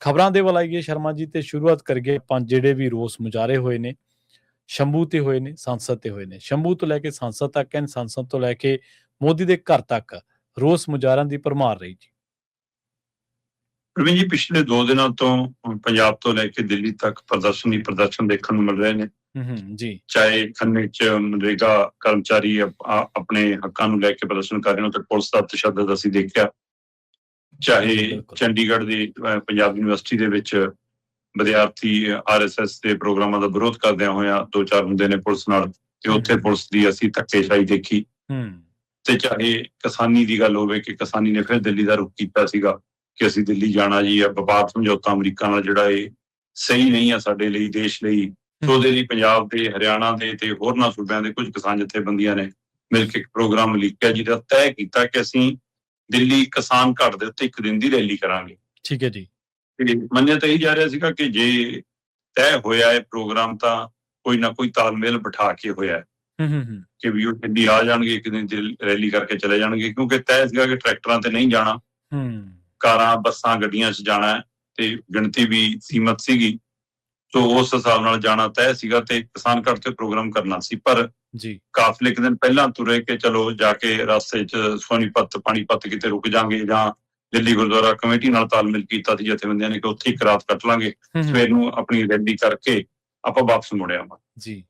ਖਬਰਾਂ ਦੇ ਵੱਲ ਆਈਏ ਸ਼ਰਮਾ ਜੀ, ਤੇ ਸ਼ੁਰੂਆਤ ਕਰੀਏ ਆਪਾਂ ਜਿਹੜੇ ਵੀ ਰੋਸ ਮੁਜ਼ਾਹਰੇ ਹੋਏ ਨੇ ਸ਼ੰਭੂ ਤੇ ਹੋਏ ਨੇ, ਸੰਸਦ ਤੇ ਹੋਏ ਨੇ। ਸ਼ੰਭੂ ਤੋਂ ਲੈ ਕੇ ਸੰਸਦ ਤੱਕ, ਸੰਸਦ ਤੋਂ ਲੈ ਕੇ ਮੋਦੀ ਦੇ ਘਰ ਤੱਕ ਰੋਸ ਮੁਜ਼ਾਹਰਿਆਂ ਦੀ ਭਰਮਾਰ ਰਹੀ ਜੀ। ਪ੍ਰਵੀਨ ਜੀ, ਪਿਛਲੇ 2 ਦਿਨਾਂ ਤੋਂ ਪੰਜਾਬ ਤੋਂ ਲੈ ਕੇ ਦਿੱਲੀ ਤੱਕ ਪ੍ਰਦਰਸ਼ਨ ਦੇਖਣ ਨੂੰ ਮਿਲ ਰਹੇ ਨੇ। ਜੀ, ਚਾਹੇ ਖੰਨੇ ਚ ਮਨਰੇਗਾ ਕਰਮਚਾਰੀ ਆਪਣੇ ਹੱਕਾਂ ਨੂੰ ਲੈ ਕੇ ਪ੍ਰਦਰਸ਼ਨ ਕਰ ਰਹੇ ਨੇ ਤੇ ਪੁਲਿਸ ਦਾ ਤਸ਼ੱਦਦ ਅਸੀਂ ਦੇਖਿਆ, ਚਾਹੇ ਚੰਡੀਗੜ੍ਹ ਦੀ ਪੰਜਾਬ ਯੂਨੀਵਰਸਿਟੀ ਦੇ ਵਿੱਚ ਵਿਦਿਆਰਥੀ RSS ਦੇ ਪ੍ਰੋਗਰਾਮਾਂ ਦਾ ਵਿਰੋਧ ਕਰਦਿਆਂ ਹੋਇਆ 2-4 ਹੁੰਦੇ ਨੇ ਪੁਲਿਸ ਨਾਲ, ਤੇ ਉੱਥੇ ਪੁਲਿਸ ਦੀ ਅਸੀਂ ਧੱਕੇਸ਼ਾਹੀ ਦੇਖੀ। ਤੇ ਚਾਹੇ ਕਿਸਾਨੀ ਦੀ ਗੱਲ ਹੋਵੇ ਕਿ ਕਿਸਾਨੀ ਨੇ ਫਿਰ ਦਿੱਲੀ ਦਾ ਰੁਖ ਕੀਤਾ ਸੀਗਾ ਕਿ ਅਸੀਂ ਦਿੱਲੀ ਜਾਣਾ ਜੀ, ਵਪਾਰ ਸਮਝੌਤਾ ਅਮਰੀਕਾ ਨਾਲ ਜਿਹੜਾ ਇਹ ਸਹੀ ਨਹੀਂ ਆ ਸਾਡੇ ਲਈ, ਦੇਸ਼ ਲਈ। ਉਹਦੇ ਲਈ ਪੰਜਾਬ ਦੇ, ਹਰਿਆਣਾ ਦੇ ਤੇ ਹੋਰਨਾਂ ਸੂਬਿਆਂ ਦੇ ਕੁਝ ਕਿਸਾਨ ਜਥੇਬੰਦੀਆਂ ਨੇ ਮਿਲ ਕੇ ਇੱਕ ਪ੍ਰੋਗਰਾਮ ਲਿਖਿਆ ਜਿਹਦਾ ਤੈਅ ਕੀਤਾ ਕਿ ਅਸੀਂ ਦਿੱਲੀ ਕਿਸਾਨ ਘਾਟ ਦੇ ਉੱਤੇ 1 ਦਿਨ ਦੀ ਰੈਲੀ ਕਰਾਂਗੇ। ਠੀਕ ਹੈ ਜੀ। ਤੇ ਮੰਨਿਆ ਤਾਂ ਇਹੀ ਜਾ ਰਿਹਾ ਸੀਗਾ ਕਿ ਜੇ ਤੈਅ ਹੋਇਆ ਇਹ ਪ੍ਰੋਗਰਾਮ ਤਾਂ ਕੋਈ ਨਾ ਕੋਈ ਤਾਲਮੇਲ ਬਿਠਾ ਕੇ ਹੋਇਆ ਕਿ ਵੀ ਉਹ ਦਿੱਲੀ ਆ ਜਾਣਗੇ, 1 ਦਿਨ ਦੀ ਰੈਲੀ ਕਰਕੇ ਚਲੇ ਜਾਣਗੇ, ਕਿਉਂਕਿ ਤੈਅ ਸੀਗਾ ਕਿ ਟਰੈਕਟਰਾਂ ਤੇ ਨਹੀਂ ਜਾਣਾ, ਕਾਰਾਂ ਬੱਸਾਂ ਗੱਡੀਆਂ 'ਚ ਜਾਣਾ ਤੇ ਗਿਣਤੀ ਵੀ ਸੀਮਤ ਸੀਗੀ, ਸੋ ਉਸ ਹਿਸਾਬ ਨਾਲ ਜਾਣਾ ਤੈਅ ਸੀਗਾ ਤੇ ਕਿਸਾਨ ਘਾਟ ਤੇ ਪ੍ਰੋਗਰਾਮ ਕਰਨਾ ਸੀ। ਪਰ ਕਾਫਲੇ 1 ਦਿਨ ਪਹਿਲਾਂ ਤੁਰੇ ਕਿ ਚਲੋ ਜਾ ਕੇ ਰਸਤੇ 'ਚ ਸੋਨੀਪਤ, ਪਾਣੀਪਤ ਕਿਤੇ ਰੁਕ ਜਾਾਂਗੇ, ਜਾਂ ਦਿੱਲੀ ਗੁਰਦੁਆਰਾ ਕਮੇਟੀ ਨਾਲ ਤਾਲਮੇਲ ਕੀਤਾ ਸੀ ਜਥੇਬੰਦੀਆਂ ਨੇ ਕਿ ਉੱਥੇ 1 ਰਾਤ ਕੱਟ ਲਾਂਗੇ, ਸਵੇਰ ਨੂੰ ਆਪਣੀ ਰੈਲੀ ਕਰਕੇ ਆਪਾਂ ਵਾਪਸ ਮੁੜ ਆਵਾਂਗੇ।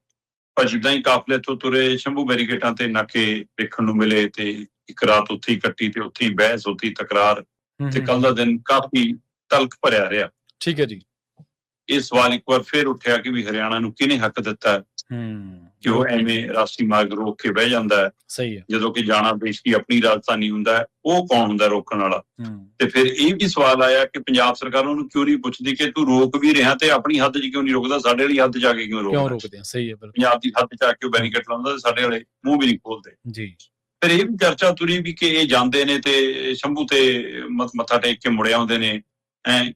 ਪਰ ਜਿੱਦਾਂ ਹੀ ਕਾਫਲੇ ਤੋਂ ਤੁਰੇ, ਸ਼ੰਭੂ ਬੈਰੀਕੇਟਾਂ ਤੇ ਨਾਕੇ ਦੇਖਣ ਨੂੰ ਮਿਲੇ ਤੇ 1 ਰਾਤ ਉੱਥੇ ਹੀ ਕੱਟੀ ਤੇ ਉੱਥੇ ਹੀ ਬਹਿਸ, ਉੱਥੇ ਹੀ ਤਕਰਾਰ, ਤੇ ਕੱਲ ਦਾ ਦਿਨ ਕਾਫੀ ਤਲਖ ਭਰਿਆ ਰਿਹਾ। ਠੀਕ ਹੈ ਜੀ। ਇਹ ਸਵਾਲ ਇੱਕ ਵਾਰ ਫਿਰ ਉੱਠਿਆ ਕਿ ਵੀ ਹਰਿਆਣਾ ਨੂੰ ਕਿਹਨੇ ਹੱਕ ਦਿੱਤਾ ਕਿ ਉਹ ਐਵੇਂ ਰਾਸ਼ਟਰੀ ਮਾਰਗ ਰੋਕ ਕੇ ਬਹਿ ਜਾਂਦਾ ਹੈ, ਸਹੀ ਹੈ, ਜਦੋਂ ਕਿ ਜਾਣਾ ਦੇਸ਼ ਦੀ ਆਪਣੀ ਰਾਜਧਾਨੀ ਹੁੰਦਾ ਹੈ, ਉਹ ਕੌਣ ਹੁੰਦਾ ਰੋਕਣ ਵਾਲਾ। ਤੇ ਫਿਰ ਇਹ ਵੀ ਸਵਾਲ ਆਇਆ ਕਿ ਪੰਜਾਬ ਸਰਕਾਰ ਉਹਨੂੰ ਕਿਉਂ ਨਹੀਂ ਪੁੱਛਦੀ ਕਿ ਤੂੰ ਰੋਕ ਵੀ ਰਿਹਾ ਤੇ ਆਪਣੀ ਹੱਦ 'ਚ ਕਿਉਂ ਨਹੀਂ ਰੋਕਦਾ, ਸਾਡੇ ਵਾਲੀ ਹੱਦ 'ਚ ਆ ਕੇ ਕਿਉਂ ਰੋਕਦਾ। ਸਹੀ ਹੈ, ਪੰਜਾਬ ਦੀ ਹੱਦ 'ਚ ਆ ਕੇ ਉਹ ਬੈਰੀਕੇਡ ਲਾਉਂਦਾ ਤੇ ਸਾਡੇ ਵਾਲੇ ਮੂੰਹ ਵੀ ਨਹੀਂ ਖੋਲਦੇ ਜੀ। ਫਿਰ ਇਹ ਵੀ ਚਰਚਾ ਤੁਰੀ ਵੀ ਕਿ ਇਹ ਜਾਂਦੇ ਨੇ ਤੇ ਸ਼ੰਭੂ ਤੇ ਮੱਥਾ ਟੇਕ ਕੇ ਮੁੜੇ ਆਉਂਦੇ ਨੇ,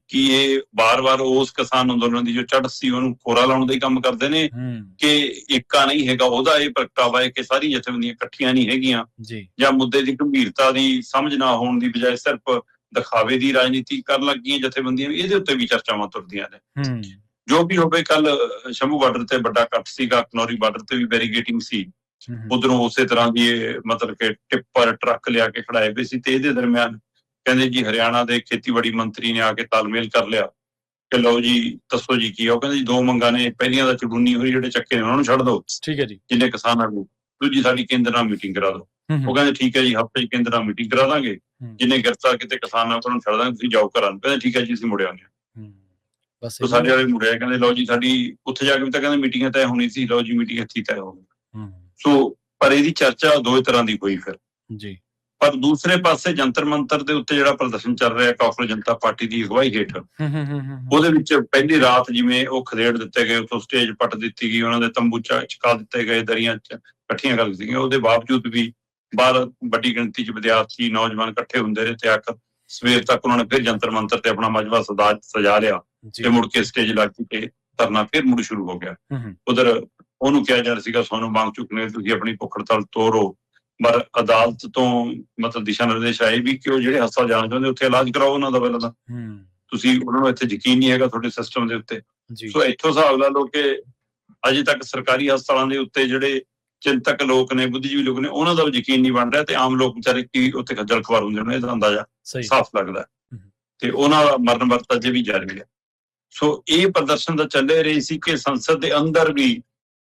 ਕਿ ਇਹ ਵਾਰ-ਵਾਰ ਉਸ ਕਿਸਾਨ ਅੰਦੋਲਨ ਦੀ ਜੋ ਚੜ੍ਹ ਸੀ ਉਹਨੂੰ ਖੋਰਾ ਲਾਉਣ ਦਾ ਹੀ ਕੰਮ ਕਰਦੇ ਨੇ, ਕਿ ਏਕਾ ਨਹੀਂ ਹੈਗਾ ਉਹਦਾ ਇਹ ਪ੍ਰਗਟਾਵਾ ਹੈ ਕਿ ਸਾਰੀਆਂ ਜਥੇਬੰਦੀਆਂ ਇਕੱਠੀਆਂ ਨਹੀਂ ਹੈਗੀਆਂ, ਜਾਂ ਮੁੱਦੇ ਦੀ ਗੰਭੀਰਤਾ ਦੀ ਸਮਝ ਨਾ ਹੋਣ ਦੀ ਬਜਾਏ ਸਿਰਫ ਦਿਖਾਵੇ ਦੀ ਰਾਜਨੀਤੀ ਕਰਨ ਲੱਗੀਆਂ ਜਥੇਬੰਦੀਆਂ। ਇਹਦੇ ਉੱਤੇ ਵੀ ਚਰਚਾਵਾਂ ਤੁਰਦੀਆਂ ਨੇ। ਜੋ ਵੀ ਹੋਵੇ, ਕੱਲ ਸ਼ੰਭੂ ਬਾਰਡਰ ਤੇ ਵੱਡਾ ਇਕੱਠ ਸੀਗਾ, ਖਨੌਰੀ ਬਾਰਡਰ ਤੇ ਵੀ ਬੈਰੀਕੇਟਿੰਗ ਸੀ, ਉਧਰੋਂ ਉਸੇ ਤਰ੍ਹਾਂ ਦੀ ਮਤਲਬ ਕਿ ਟਿੱਪਰ ਟਰੱਕ ਲਿਆ ਕੇ ਖੜਾਏ ਪਏ ਸੀ। ਤੇ ਇਹਦੇ ਦਰਮਿਆਨ ਕਹਿੰਦੇ ਜੀ ਹਰਿਆਣਾ ਦੇ ਖੇਤੀਬਾੜੀ ਮੰਤਰੀ ਨੇ ਆ ਕੇ ਤਾਲਮੇਲ ਕਰ ਲਿਆ ਕਿ ਲਓ ਜੀ ਦੱਸੋ ਜੀ ਕੀ ਆ। ਉਹ ਕਹਿੰਦੇ ਜੀ 2 ਮੰਗਾਂ ਨੇ, ਪਹਿਲੀਆਂ ਦਾ ਚੜੂਨੀ ਹੋਈ ਜਿਹੜੇ ਚੱਕੇ ਨੇ ਉਹਨਾਂ ਨੂੰ ਛੱਡ ਦਿਓ, ਠੀਕ ਹੈ ਜੀ, ਜਿੰਨੇ ਕਿਸਾਨ ਆਗੂ, ਦੂਜੀ ਸਾਡੀ ਕੇਂਦਰ ਨਾਲ ਮੀਟਿੰਗ ਕਰਾ ਦਿਓ। ਉਹ ਕਹਿੰਦੇ ਠੀਕ ਹੈ ਜੀ, ਹਫ਼ਤੇ 'ਚ ਕੇਂਦਰ ਨਾਲ ਮੀਟਿੰਗ ਕਰਾ ਦਾਂਗੇ, ਜਿੰਨੇ ਗ੍ਰਿਫਤਾਰ ਕੀਤੇ ਕਿਸਾਨ ਆਗੂ ਨੂੰ ਛੱਡ ਦਾਂਗੇ, ਤੁਸੀਂ ਜਾਓ ਘਰਾਂ ਨੂੰ। ਕਹਿੰਦੇ ਠੀਕ ਹੈ ਜੀ, ਅਸੀਂ ਮੁੜੇ ਆਉਂਦੇ ਹਾਂ। ਸਾਡੇ ਵਾਲੇ ਮੁੜਿਆ, ਕਹਿੰਦੇ ਲਓ ਜੀ ਸਾਡੀ ਉੱਥੇ ਜਾ ਕੇ ਵੀ ਤਾਂ ਕਹਿੰਦੇ ਮੀਟਿੰਗਾਂ ਤੈਅ ਹੋਣੀ ਸੀ, ਲਓ ਜੀ ਮੀਟਿੰਗ ਇੱਥੇ ਤੈਅ ਹੋ ਗਈ। ਸੋ ਪਰ ਇਹਦੀ ਚਰਚਾ 2 ਤਰ੍ਹਾਂ ਦੀ ਹੋਈ ਫਿਰ ਜੀ। ਪਰ ਦੂਸਰੇ ਪਾਸੇ ਜੰਤਰ ਮੰਤਰ ਦੇ ਉੱਤੇ ਜਿਹੜਾ ਪ੍ਰਦਰਸ਼ਨ ਚੱਲ ਰਿਹਾ ਕਾਂਗਰਸ ਜਨਤਾ ਪਾਰਟੀ ਦੀ ਅਗਵਾਈ ਹੇਠ, ਉਹਦੇ ਵਿੱਚ ਪਹਿਲੀ ਰਾਤ ਜਿਵੇਂ ਉਹ ਖਦੇੜ ਦਿੱਤੇ ਗਏ, ਉੱਥੋਂ ਸਟੇਜ ਪੱਟ ਦਿੱਤੀ ਗਈ, ਉਹਨਾਂ ਦੇ ਤੰਬੂ ਚਕਾ ਦਿੱਤੇ ਗਏ, ਦਰੀਆਂ ਇਕੱਠੀਆਂ ਕਰ ਦਿੱਤੀਆਂ। ਉਹਦੇ ਬਾਵਜੂਦ ਵੀ ਬਾਹਰ ਵੱਡੀ ਗਿਣਤੀ 'ਚ ਵਿਦਿਆਰਥੀ ਨੌਜਵਾਨ ਇਕੱਠੇ ਹੁੰਦੇ ਰਹੇ ਤੇ ਆਖਰ ਸਵੇਰ ਤੱਕ ਉਹਨਾਂ ਨੇ ਫਿਰ ਜੰਤਰ ਮੰਤਰ ਤੇ ਆਪਣਾ ਮਜਬਾ ਸਜਾ ਲਿਆ ਤੇ ਮੁੜ ਕੇ ਸਟੇਜ ਲੱਗ ਕੇ ਧਰਨਾ ਫਿਰ ਮੁੜ ਸ਼ੁਰੂ ਹੋ ਗਿਆ। ਉਧਰ ਉਹਨੂੰ ਕਿਹਾ ਜਾ ਰਿਹਾ ਸੀਗਾ ਸਾਨੂੰ ਮੰਗ ਚੁੱਕਣੇ, ਤੁਸੀਂ ਆਪਣੀ ਭੁੱਖ ਹੜਤਾਲ ਤੋਰੋ, ਪਰ ਅਦਾਲਤ ਤੋਂ ਮਤਲਬ ਦਿਸ਼ਾ ਨਿਰਦੇਸ਼ ਆਏ ਵੀ ਕਿ ਉਹ ਜਿਹੜੇ ਹਸਪਤਾਲ ਜਾਣਾ ਚਾਹੁੰਦੇ ਉੱਥੇ ਇਲਾਜ ਕਰਾਓ ਉਹਨਾਂ ਦਾ ਪਹਿਲਾਂ ਤਾਂ, ਤੁਸੀਂ ਉਹਨਾਂ ਨੂੰ ਇੱਥੇ ਯਕੀਨ ਨਹੀਂ ਹੈਗਾ ਤੁਹਾਡੇ ਸਿਸਟਮ ਦੇ ਉੱਤੇ। ਸੋ ਇੱਥੋਂ ਹਿਸਾਬ ਲਾ ਲਓ ਕਿ ਅਜੇ ਤੱਕ ਸਰਕਾਰੀ ਹਸਪਤਾਲਾਂ ਦੇ ਉੱਤੇ ਜਿਹੜੇ ਚਿੰਤਕ ਲੋਕ ਨੇ, ਬੁੱਧੀਜੀਵੀ ਲੋਕ ਨੇ, ਉਹਨਾਂ ਦਾ ਯਕੀਨ ਨਹੀਂ ਬਣ ਰਿਹਾ ਤੇ ਆਮ ਲੋਕ ਵਿਚਾਰੇ ਕੀ ਉੱਥੇ ਖੱਜਲ ਖੁਆਰ ਹੁੰਦੇ ਨੇ, ਇਹਦਾ ਅੰਦਾਜ਼ਾ ਸਾਫ਼ ਲੱਗਦਾ। ਤੇ ਉਹਨਾਂ ਦਾ ਮਰਨ ਵਰਤ ਅਜੇ ਵੀ ਜਾਰੀ ਹੈ। ਸੋ ਇਹ ਪ੍ਰਦਰਸ਼ਨ ਤਾਂ ਚੱਲੇ ਰਹੀ ਸੀ ਕਿ ਸੰਸਦ ਦੇ ਅੰਦਰ ਵੀ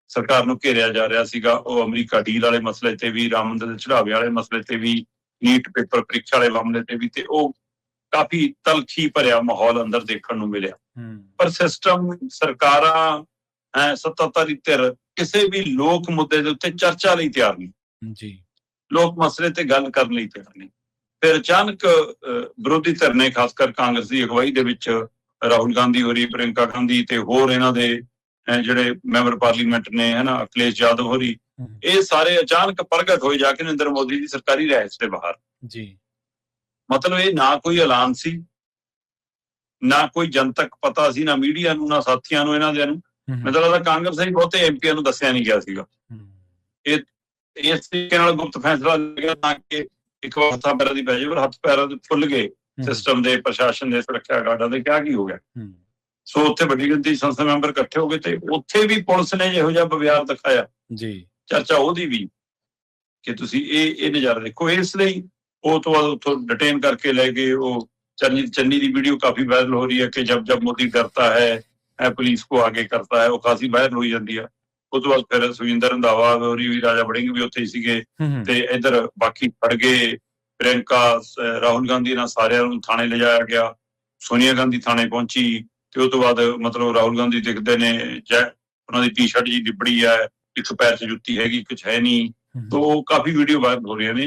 ਸਰਕਾਰ ਨੂੰ ਘੇਰਿਆ ਜਾ ਰਿਹਾ ਸੀਗਾ। ਉਹ ਅਮਰੀਕਾ ਡੀਲ ਵਾਲੇ ਮਸਲੇ ਤੇ ਵੀ, ਰਾਮ ਮੰਦਰ ਦੇ ਚੜਾਵੇ ਵਾਲੇ ਮਸਲੇ ਤੇ ਵੀ, ਨੀਟ ਪੇਪਰ ਪ੍ਰੀਖਿਆ ਵਾਲੇ ਮਾਮਲੇ ਤੇ ਵੀ, ਤੇ ਉਹ ਕਾਫੀ ਤਲਖੀ ਭਰਿਆ ਮਾਹੌਲ ਅੰਦਰ ਦੇਖਣ ਨੂੰ ਮਿਲਿਆ। ਪਰ ਸਿਸਟਮ, ਸਰਕਾਰਾਂ, ਸੱਤਾਧਾਰੀ ਧਿਰ ਕਿਸੇ ਵੀ ਲੋਕ ਮੁੱਦੇ ਦੇ ਉੱਤੇ ਚਰਚਾ ਲਈ ਤਿਆਰ ਨਹੀਂ ਜੀ, ਲੋਕ ਮਸਲੇ ਤੇ ਗੱਲ ਕਰਨ ਲਈ ਤਿਆਰ ਨਹੀਂ। ਫਿਰ ਅਚਾਨਕ ਵਿਰੋਧੀ ਧਿਰ ਨੇ, ਖਾਸ ਕਰ ਕਾਂਗਰਸ ਦੀ ਅਗਵਾਈ ਦੇ ਵਿੱਚ ਰਾਹੁਲ ਗਾਂਧੀ ਹੋਰੀ, ਪ੍ਰਿੰਕਾ ਗਾਂਧੀ ਤੇ ਹੋਰ ਇਹਨਾਂ ਦੇ ਜਿਹੜੇ ਮੈਂਬਰ ਪਾਰਲੀਮੈਂਟ ਨੇ, ਹਨਾ, ਅਖਿਲੇਸ਼ ਯਾਦਵ ਹੋਰੀ, ਇਹ ਸਾਰੇ ਅਚਾਨਕ ਪ੍ਰਗਟ ਹੋਏ ਜਾ ਕੇ ਨਰਿੰਦਰ ਮੋਦੀ ਦੀ ਸਰਕਾਰੀ ਰਿਹਾਇਸ਼ ਦੇ ਬਾਹਰ ਜੀ। ਮਤਲਬ ਇਹ ਨਾ ਕੋਈ ਐਲਾਨ ਸੀ, ਨਾ ਕੋਈ ਜਨਤਕ ਪਤਾ ਸੀ, ਨਾ ਮੀਡੀਆ ਨੂੰ, ਨਾ ਸਾਥੀਆਂ ਨੂੰ ਇਹਨਾਂ ਦੇ ਨੂੰ। ਮੈਨੂੰ ਲੱਗਦਾ ਕਾਂਗਰਸ ਦੇ ਬਹੁਤੇ MPਆਂ ਨੂੰ ਦੱਸਿਆ ਨਹੀਂ ਗਿਆ ਸੀਗਾ। ਇਹ ਇਸ ਤਰੀਕੇ ਨਾਲ ਗੁਪਤ ਫੈਸਲਾ ਲਿਆ ਤਾਂ ਕਿ ਇੱਕ ਵਾਰ ਹੱਥਾਂ ਪੈਰਾਂ ਦੀ ਪੈ ਜਾਵੇ, ਪਰ ਹੱਥ ਪੈਰਾਂ ਦੇ ਫੁੱਲ ਗਏ ਸਿਸਟਮ ਦੇ, ਪ੍ਰਸ਼ਾਸਨ ਦੇ, ਸੁਰੱਖਿਆ ਗਾਰਡਾਂ ਦੇ, ਕਿਆ ਕੀ ਹੋ ਗਿਆ। ਸੋ ਉੱਥੇ ਵੱਡੀ ਗਿਣਤੀ ਸੰਸਦ ਮੈਂਬਰ ਇਕੱਠੇ ਹੋ ਗਏ ਤੇ ਉੱਥੇ ਵੀ ਪੁਲਿਸ ਨੇ ਜਿਹੋ ਜਿਹਾ ਬਵਿਆਰ ਦਿਖਾਇਆ ਜੀ, ਚਰਚਾ ਉਹਦੀ ਵੀ ਕਿ ਤੁਸੀਂ ਇਹ ਨਜ਼ਾਰਾ ਦੇਖੋ। ਇਸ ਲਈ ਉਹ ਤੋਂ ਬਾਅਦ ਉੱਥੋਂ ਡਿਟੇਨ ਕਰਕੇ ਲੈ ਗਏ। ਉਹ ਚੰਨੀ ਦੀ ਵੀਡੀਓ ਕਾਫੀ ਵਾਇਰਲ ਹੋ ਰਹੀ ਹੈ ਕਿ ਜਬ ਮੋਦੀ ਡਰਤਾ ਹੈ ਪੁਲਿਸ को आगे करता है, ਉਹ ਕਾਫੀ ਵਾਇਰਲ ਹੋਈ ਜਾਂਦੀ ਆ। ਉਹ ਤੋਂ ਬਾਅਦ ਫਿਰ ਸੁਖਜਿੰਦਰ ਰੰਧਾਵਾ ਹੋਰੀ ਵੀ, ਰਾਜਾ ਵੜਿੰਗ ਵੀ ਉੱਥੇ ਹੀ ਸੀਗੇ ਤੇ ਇੱਧਰ ਬਾਕੀ ਫੜ ਗਏ। ਪ੍ਰਿयंका, ਰਾਹੁਲ ਗਾਂਧੀ ਨਾਲ ਸਾਰਿਆਂ ਨੂੰ ਥਾਣੇ ਲਿਜਾਇਆ ਗਿਆ। ਸੋਨੀਆ ਗਾਂਧੀ ਥਾਣੇ ਪਹੁੰਚੀ ਤੇ ਉਹ ਤੋਂ ਬਾਅਦ ਮਤਲਬ ਰਾਹੁਲ ਗਾਂਧੀ ਦਿਖਦੇ ਨੇ, ਉਹਨਾਂ ਦੀ ਟੀ-ਸ਼ਰਟ ਜੀ ਲਿਬੜੀ ਹੈ, ਇੱਕ ਪੈਰ 'ਚ ਜੁੱਤੀ ਹੈਗੀ, ਕੁਛ ਹੈ ਨਹੀਂ। तो काफी वीडियो वायरल हो रही ने।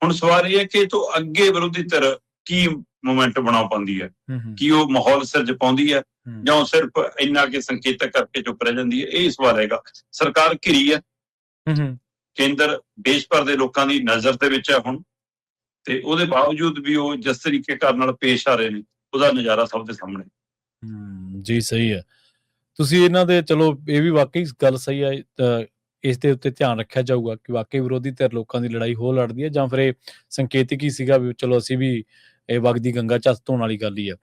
हुण सवाल ये है कि तो अगे विरोधी धिर की मोमेंट बना पाती है, कि वो माहौल सिरज पाती है जां सिर्फ इन्ना के संकेतक करके चुप रह जाती है। यही सवाल हैगा। सरकार घिरी है, केंद्र देश भर के लोगों की नज़र दे विच है हुण, ते उहदे बावजूद भी वो जिस तरीके नाल पेश आ रहे ने उहदा नज़ारा सब दे सामने। जी सही है। तुसीं इन्हां दे चलो ये भी वाकई गल सही है, ਇਸ ਦੇ ਉੱਤੇ ਧਿਆਨ ਰੱਖਿਆ ਜਾਊਗਾ ਕਿ ਵਾਕਈ ਵਿਰੋਧੀ ਧਿਰ ਲੋਕਾਂ ਦੀ ਲੜਾਈ ਹੋ ਲੜਦੀ ਹੈ ਜਾਂ ਫਿਰ ਇਹ ਸੰਕੇਤਕ ਹੀ ਸੀਗਾ ਵੀ ਚਲੋ ਅਸੀਂ ਵੀ ਇਹ ਵਗਦੀ ਗੰਗਾ ਚ ਹੱਥ ਧੋਣ ਵਾਲੀ ਗੱਲ ਹੀ ਆ।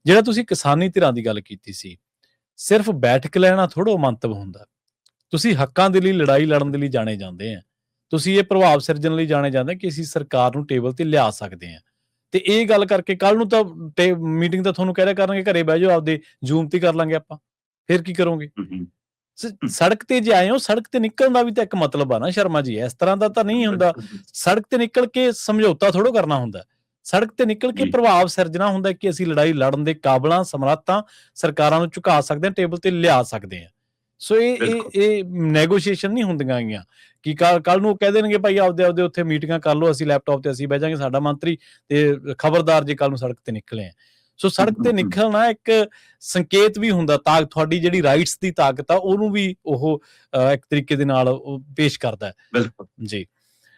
ਜਿਹੜਾ ਤੁਸੀਂ ਕਿਸਾਨੀ ਧਿਰਾਂ ਦੀ ਗੱਲ ਕੀਤੀ ਸੀ, ਸਿਰਫ ਬੈਠਕ ਲੈਣਾ ਥੋੜ੍ਹਾ ਮੰਤਵ ਹੁੰਦਾ। ਤੁਸੀਂ ਹੱਕਾਂ ਦੇ ਲਈ ਲੜਾਈ ਲੜਨ ਦੇ ਲਈ ਜਾਣੇ ਜਾਂਦੇ ਆ, ਤੁਸੀਂ ਇਹ ਪ੍ਰਭਾਵ ਸਿਰਜਣ ਲਈ ਜਾਣੇ ਜਾਂਦੇ ਕਿ ਅਸੀਂ ਸਰਕਾਰ ਨੂੰ ਟੇਬਲ ਤੇ ਲਿਆ ਸਕਦੇ ਹਾਂ। ਤੇ ਇਹ ਗੱਲ ਕਰਕੇ ਕੱਲ ਨੂੰ ਤਾਂ ਮੀਟਿੰਗ ਤਾਂ ਤੁਹਾਨੂੰ ਕਹਿ ਰਿਹਾ ਕਰਾਂਗੇ ਘਰੇ ਬਹਿ ਜਾਓ, ਆਪਦੇ ਜ਼ੂਮ ਤੇ ਕਰ ਲਾਂਗੇ ਆਪਾਂ, ਫਿਰ ਕੀ ਕਰੋਗੇ? ਸੜਕ ਤੇ ਜੇ ਆਏ ਹੋ, ਸੜਕ ਤੇ ਨਿਕਲਣ ਦਾ ਵੀ ਤਾਂ ਇੱਕ ਮਤਲਬ ਆ ਨਾ ਸ਼ਰਮਾ ਜੀ। ਇਸ ਤਰ੍ਹਾਂ ਦਾ ਤਾਂ ਨਹੀਂ ਹੁੰਦਾ ਸੜਕ ਤੇ ਨਿਕਲ ਕੇ ਸਮਝੌਤਾ ਥੋੜ੍ਹਾ ਕਰਨਾ ਹੁੰਦਾ। ਸੜਕ ਤੇ ਨਿਕਲ ਕੇ ਪ੍ਰਭਾਵ ਸਿਰਜਣਾ ਹੁੰਦਾ ਕਿ ਅਸੀਂ ਲੜਾਈ ਲੜਨ ਦੇ ਕਾਬਲਾਂ, ਸਮਰੱਥਾਂ, ਸਰਕਾਰਾਂ ਨੂੰ ਝੁਕਾ ਸਕਦੇ ਹਾਂ, ਟੇਬਲ ਤੇ ਲਿਆ ਸਕਦੇ ਹਾਂ। ਸੋ ਇਹ ਨੈਗੋਸ਼ੀਏਸ਼ਨ ਨਹੀਂ ਹੁੰਦੀਆਂ ਗਈਆਂ ਕਿ ਕੱਲ ਨੂੰ ਕਹਿ ਦੇਣਗੇ ਭਾਈ ਆਪਦੇ ਉੱਥੇ ਮੀਟਿੰਗਾਂ ਕਰ ਲਓ, ਅਸੀਂ ਲੈਪਟਾਪ ਤੇ ਅਸੀਂ ਬਹਿ ਜਾਾਂਗੇ, ਸਾਡਾ ਮੰਤਰੀ, ਤੇ ਖਬਰਦਾਰ ਜੇ ਕੱਲ ਨੂੰ ਸੜਕ ਤੇ ਨਿਕਲੇ ਆ। ਸੋ ਸੜਕ ਤੇ ਨਿਕਲਣਾ ਇੱਕ ਸੰਕੇਤ ਵੀ ਹੁੰਦਾ, ਤੁਹਾਡੀ ਜਿਹੜੀ ਰਾਈਟਸ ਦੀ ਤਾਕਤ ਆ ਉਹਨੂੰ ਵੀ ਉਹ ਇੱਕ ਤਰੀਕੇ ਦੇ ਨਾਲ ਪੇਸ਼ ਕਰਦਾ ਹੈ। ਜੀ।